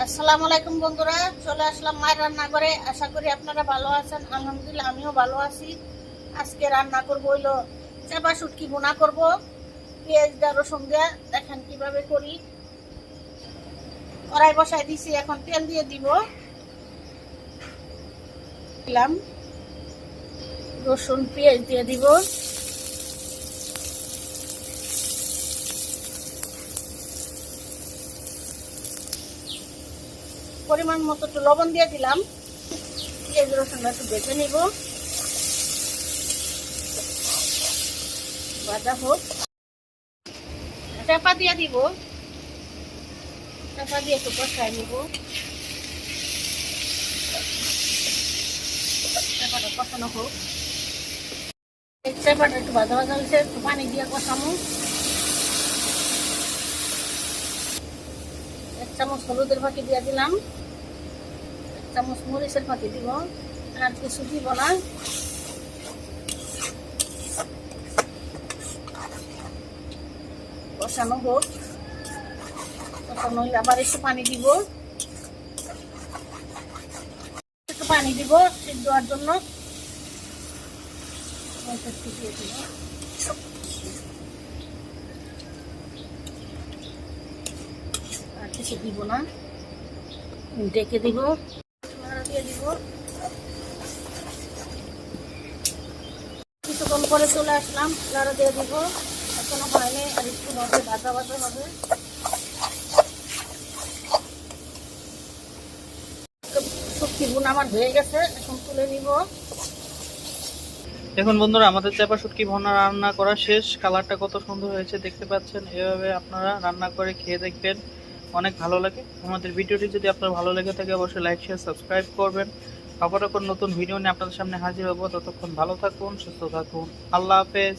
আসসালামু আলাইকুম বন্ধুরা, চলে আসলাম মায়ের রান্নাঘরে। আশা করি আপনারা ভালো আছেন। আলহামদুলিল্লাহ আমিও ভালো আছি। আজকে রান্না করব হইলো চাপা শুটকি ভুনা করব পেঁয়াজ দিয়ে রসুন দিয়ে। দেখেন কিভাবে করি। কড়াই বসাই দিছি, এখন তেল দিয়ে দিব। দিলাম রসুন পেঁয়াজ দিয়ে দিব। পরিমাণ মতো একটু লবণ দিয়ে দিলাম। পেঁয়াজ রসুনটা একটু ভেজে নিব, ভাজা হোক। চাপা দিয়ে দিব, চাপা দিয়ে একটু কষাই নিব। চাপাটা কষানো হোক। চাপাটা একটু ভাজা ভাজা হয়েছে, একটু পানি দিয়ে কষামো। 1 চামচ হলুদের ফাঁকি দিয়ে দিলাম, 1 চামচ মরিচের ফাঁকি দিব, আর কিছু দিব না। কষানো হোক। কষানো হলে আবার একটু পানি দিব, একটু পানি দিব সিদ্ধ হওয়ার জন্য। দিয়ে দিব, আর কিছু দিব না, ডেকে দিব, দিয়ে দিব। কিছুক্ষণ পরে চলে আসলাম, লাড়া দিয়ে দিব। এখনো হয়নি, আর একটু হবে, ভাজা ভাজা হবে। শুটকি ভুনা আমার হয়ে গেছে, এখন তুলে নিব। দেখুন বন্ধুরা, আমাদের চাপা শুটকি ভুনা রান্না করা শেষ। কালারটা কত সুন্দর হয়েছে দেখতে পাচ্ছেন। এভাবে আপনারা রান্না করে খেয়ে দেখবেন, অনেক ভালো লাগে। আমাদের ভিডিওটি যদি আপনার ভালো লেগে থাকে অবশ্যই লাইক শেয়ার সাবস্ক্রাইব করবেন। আবারও কোন নতুন ভিডিও নিয়ে আপনাদের সামনে হাজির হবো। ততক্ষণ ভালো থাকুন, সুস্থ থাকুন। আল্লাহ হাফেজ।